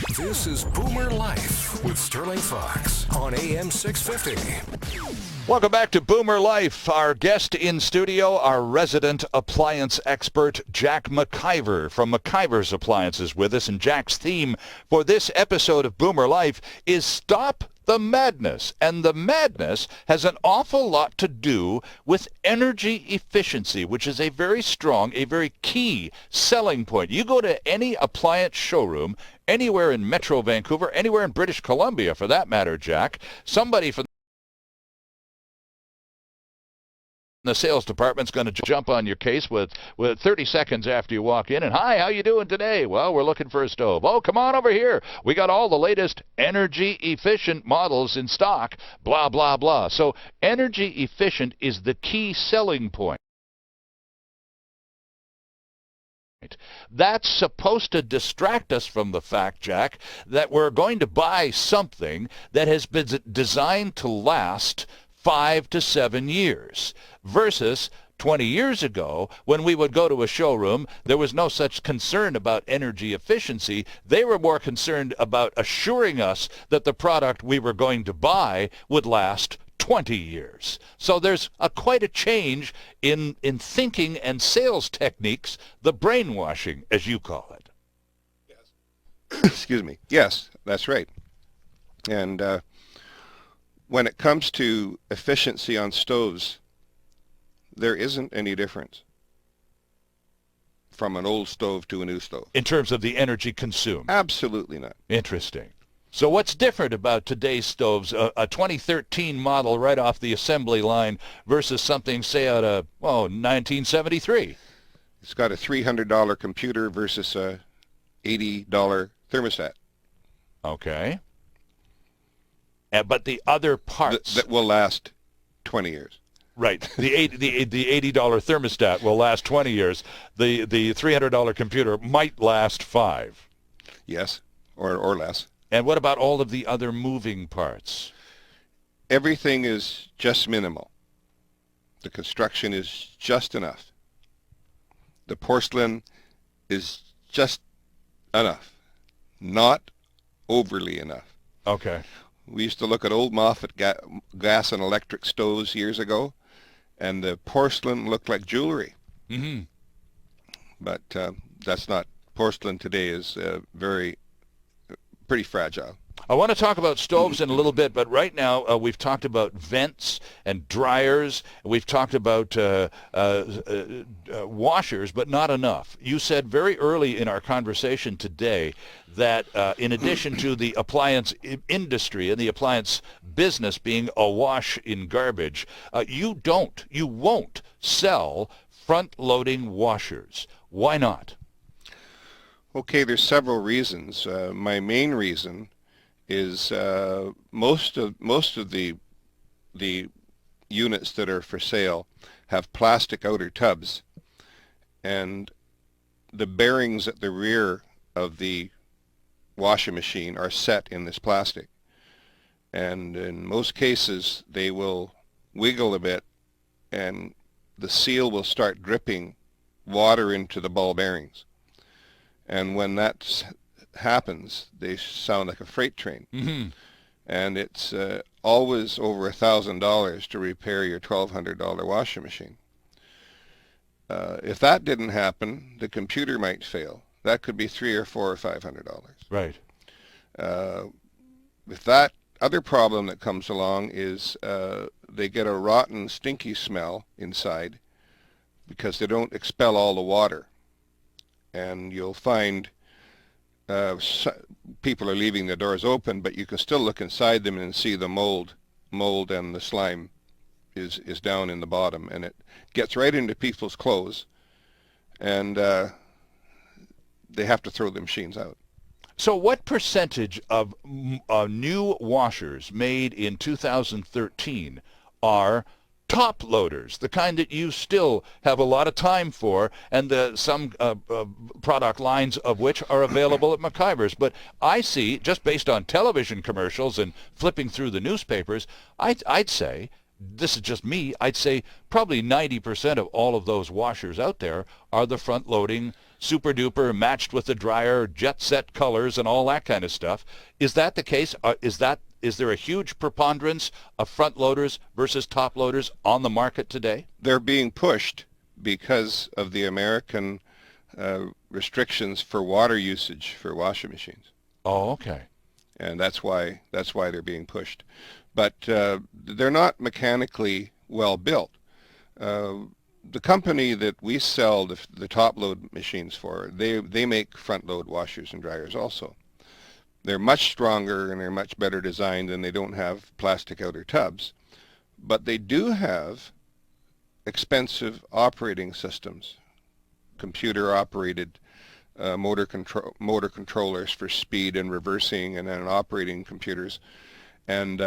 This is Boomer Life with Stirling Faux on AM 650. Welcome back to Boomer Life. Our guest in studio, our resident appliance expert, Jack McIver from McIver's Appliances with us. And Jack's theme for this episode of Boomer Life is Stop the Madness. And the madness has an awful lot to do with energy efficiency, which is a very strong, a very key selling point. You go to any appliance showroom, anywhere in Metro Vancouver, anywhere in British Columbia for that matter, Jack, somebody from the sales department's going to jump on your case with 30 seconds after you walk in. And, hi, how you doing today? Well, we're looking for a stove. Oh, come on over here. We got all the latest energy-efficient models in stock, blah, blah, blah. So energy efficient is the key selling point. That's supposed to distract us from the fact, Jack, that we're going to buy something that has been designed to last 5 to 7 years versus 20 years ago when we would go to a showroom. There was no such concern about energy efficiency. They were more concerned about assuring us that the product we were going to buy would last 20 years. So there's quite a change in thinking and sales techniques, the brainwashing, as you call it. Yes. Excuse me. Yes, that's right. And when it comes to efficiency on stoves, there isn't any difference from an old stove to a new stove. In terms of the energy consumed? Absolutely not. Interesting. So what's different about today's stoves, a 2013 model right off the assembly line versus something, say, out of, 1973? It's got a $300 computer versus a $80 thermostat. Okay. But the other parts that will last 20 years. Right. The $80 thermostat will last 20 years. The $300 computer might last 5. Yes, or less. And what about all of the other moving parts? Everything is just minimal. The construction is just enough. The porcelain is just enough, not overly enough. Okay. We used to look at old Moffat gas and electric stoves years ago, and the porcelain looked like jewelry. Mm-hmm. But that's not. Porcelain today is pretty fragile. I want to talk about stoves in a little bit, but right now we've talked about vents and dryers. We've talked about washers, but not enough. You said very early in our conversation today that in addition to the appliance industry and the appliance business being awash in garbage, you won't sell front-loading washers. Why not? Okay, there's several reasons. My main reason is most of the units that are for sale have plastic outer tubs, and the bearings at the rear of the washing machine are set in this plastic, and in most cases they will wiggle a bit and the seal will start dripping water into the ball bearings, and when that happens they sound like a freight train. Mm-hmm. And it's always over $1,000 to repair your $1,200 washing machine. If that didn't happen, the computer might fail. That could be $300 or $400 or $500. Right. If that other problem that comes along is they get a rotten, stinky smell inside because they don't expel all the water. And you'll find people are leaving the doors open, but you can still look inside them and see the mold and the slime is down in the bottom, and it gets right into people's clothes, and they have to throw the machines out. So what percentage of new washers made in 2013 are top loaders, the kind that you still have a lot of time for, and some product lines of which are available at McIver's? But I see, just based on television commercials and flipping through the newspapers, I'd say, this is just me, I'd say probably 90% of all of those washers out there are the front-loading super duper, matched with the dryer, jet set colors and all that kind of stuff. Is that the case? Is there a huge preponderance of front loaders versus top loaders on the market today? They're being pushed because of the American restrictions for water usage for washing machines. Oh, okay. And that's why they're being pushed. But they're not mechanically well built. The company that we sell the top load machines for, they make front load washers and dryers also. They're much stronger and they're much better designed, and they don't have plastic outer tubs. But they do have expensive operating systems, computer operated motor controllers for speed and reversing, and then operating computers. And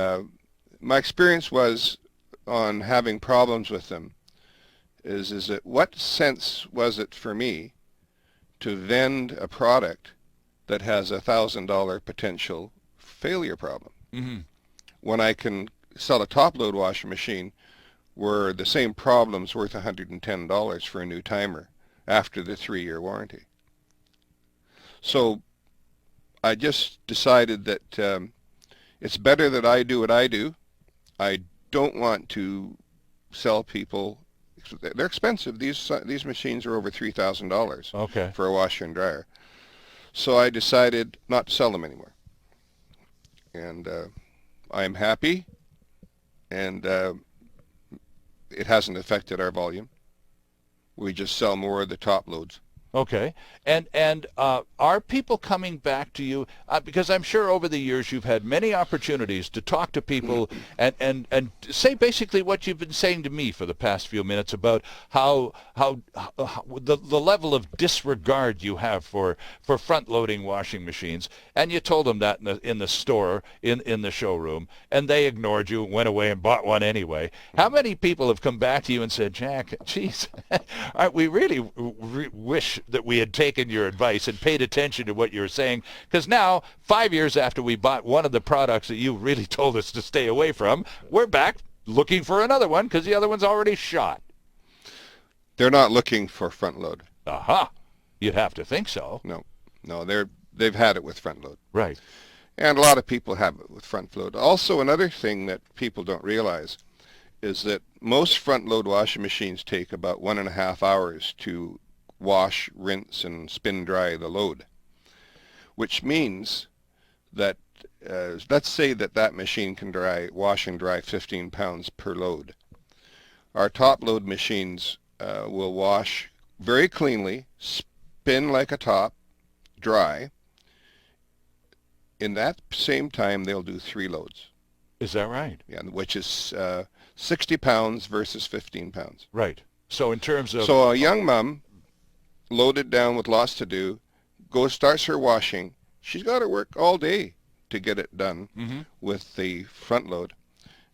my experience was on having problems with them is that what sense was it for me to vend a product that has $1,000 potential failure problem when I can sell a top load washing machine where the same problem's worth $110 for a new timer after the 3-year warranty. So I just decided that it's better that I do what I do. I don't want to sell people. They're expensive. These machines are over $3,000 for a washer and dryer. So I decided not to sell them anymore. And I'm happy, and it hasn't affected our volume. We just sell more of the top loads. Okay. And are people coming back to you? Because I'm sure over the years you've had many opportunities to talk to people and say basically what you've been saying to me for the past few minutes about how the level of disregard you have for front-loading washing machines. And you told them that in the store, in the showroom, and they ignored you, went away and bought one anyway. How many people have come back to you and said, Jack, geez, we really wish that we had taken your advice and paid attention to what you were saying, because now, 5 years after we bought one of the products that you really told us to stay away from, we're back looking for another one because the other one's already shot. They're not looking for front load. Aha. You'd have to think so. No, they've had it with front load. Right. And a lot of people have it with front load. Also, another thing that people don't realize is that most front load washing machines take about 1.5 hours to wash, rinse, and spin dry the load, which means that let's say that machine can wash and dry 15 pounds per load. Our top load machines will wash very cleanly, spin like a top, dry. In that same time, they'll do 3 loads. Is that right? Yeah, which is 60 pounds versus 15 pounds. Right. So in terms of... So a young mom, loaded down with lots to do, starts her washing. She's got to work all day to get it done with the front load.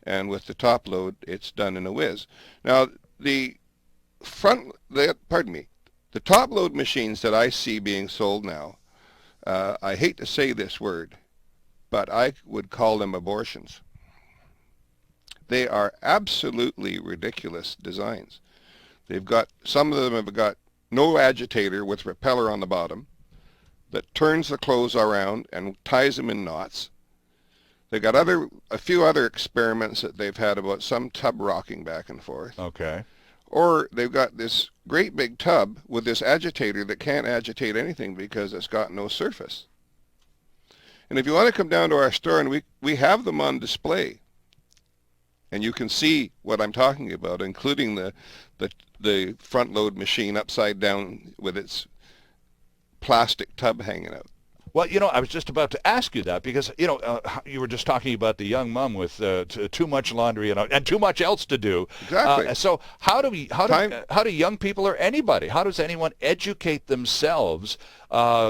And with the top load, it's done in a whiz. Now, the top load machines that I see being sold now, I hate to say this word, but I would call them abortions. They are absolutely ridiculous designs. Some of them have got no agitator with repeller on the bottom that turns the clothes around and ties them in knots. They got a few other experiments that they've had about some tub rocking back and forth. Okay. Or they've got this great big tub with this agitator that can't agitate anything because it's got no surface. And if you want to come down to our store, and we have them on display, and you can see what I'm talking about, including the front load machine upside down with its plastic tub hanging out. Well, I was just about to ask you that because, you were just talking about the young mom with too much laundry and too much else to do. Exactly. So how do young people or anybody, how does anyone educate themselves,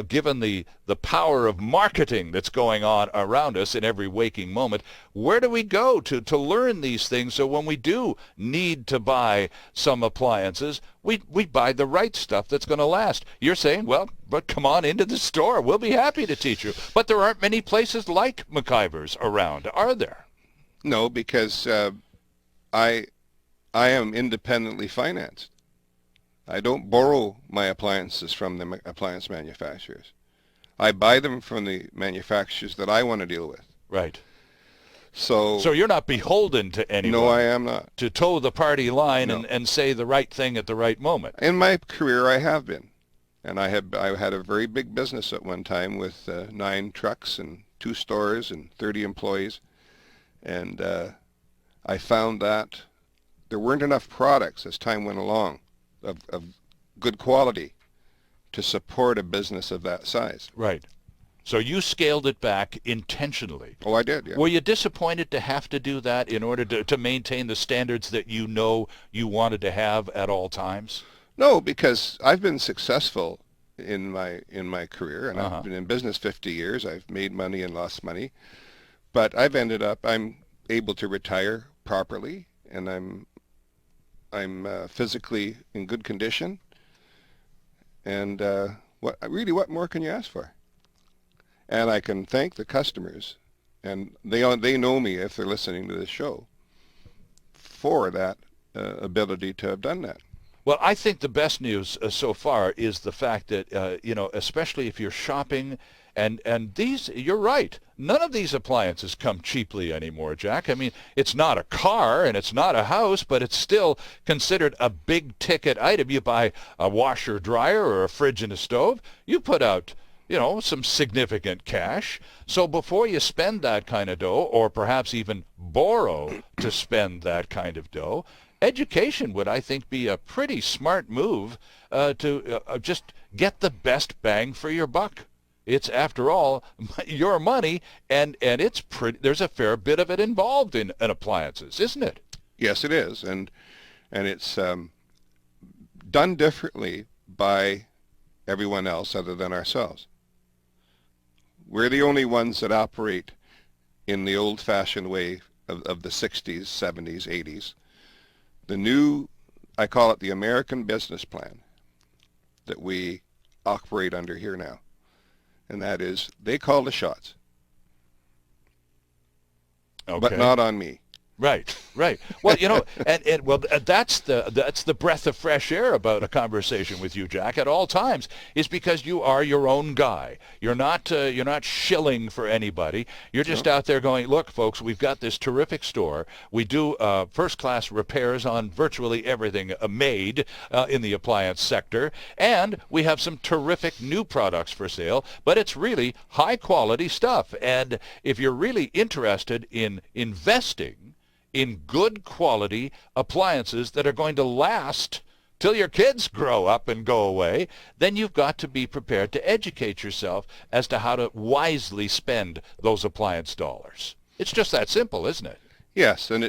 given the power of marketing that's going on around us in every waking moment? Where do we go to learn these things so when we do need to buy some appliances, we buy the right stuff that's going to last? You're saying, well, but come on into the store. We'll be happy to teach you. But there aren't many places like McIver's around, are there? No, because I am independently financed. I don't borrow my appliances from the appliance manufacturers. I buy them from the manufacturers that I want to deal with. Right. So you're not beholden to anyone. No, I am not. To toe the party line No. and say the right thing at the right moment. In my career, I have been. And I had a very big business at one time with 9 trucks and 2 stores and 30 employees. And I found that there weren't enough products as time went along of good quality to support a business of that size. Right. So you scaled it back intentionally. Oh, I did, yeah. Were you disappointed to have to do that in order to maintain the standards that you know you wanted to have at all times? No, because I've been successful in my career, and I've been in business 50 years. I've made money and lost money. But I'm able to retire properly, and I'm physically in good condition. And what more can you ask for? And I can thank the customers, and they know me if they're listening to this show, for that ability to have done that. Well, I think the best news so far is the fact that, especially if you're shopping, and these, you're right, none of these appliances come cheaply anymore, Jack. I mean, it's not a car and it's not a house, but it's still considered a big ticket item. You buy a washer, dryer, or a fridge and a stove, you put out some significant cash. So before you spend that kind of dough, or perhaps even borrow to spend that kind of dough, education would, I think, be a pretty smart move to just get the best bang for your buck. It's, after all, your money, and it's there's a fair bit of it involved in appliances, isn't it? Yes, it is, and it's done differently by everyone else other than ourselves. We're the only ones that operate in the old-fashioned way of the 60s, 70s, 80s. The new, I call it the American business plan, that we operate under here now. And that is, they call the shots. Okay. But not on me. Right. Well, that's the breath of fresh air about a conversation with you, Jack, at all times, is because you are your own guy. You're not shilling for anybody. You're just out there going, look, folks, we've got this terrific store. We do first-class repairs on virtually everything made in the appliance sector, and we have some terrific new products for sale, but it's really high-quality stuff. And if you're really interested in investing in good quality appliances that are going to last till your kids grow up and go away, then you've got to be prepared to educate yourself as to how to wisely spend those appliance dollars. It's just that simple, isn't it? Yes, and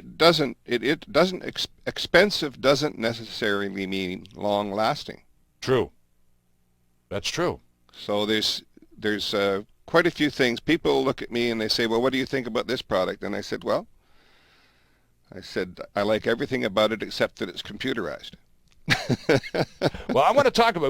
expensive doesn't necessarily mean long lasting. True. That's true. So there's quite a few things. People look at me and they say, well, what do you think about this product? And I said, I like everything about it except that it's computerized. Well,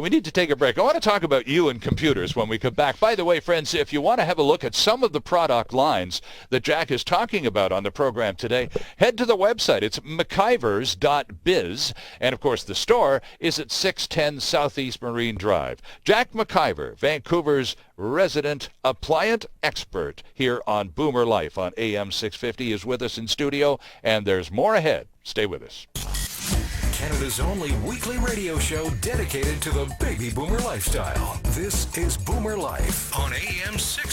we need to take a break. I want to talk about you and computers when we come back. By the way, friends, if you want to have a look at some of the product lines that Jack is talking about on the program today, head to the website. It's McIvers.biz. And, of course, the store is at 610 Southeast Marine Drive. Jack McIver, Vancouver's resident appliance expert here on Boomer Life on AM 650, is with us in studio, and there's more ahead. Stay with us. Canada's only weekly radio show dedicated to the baby boomer lifestyle. This is Boomer Life on AM 650.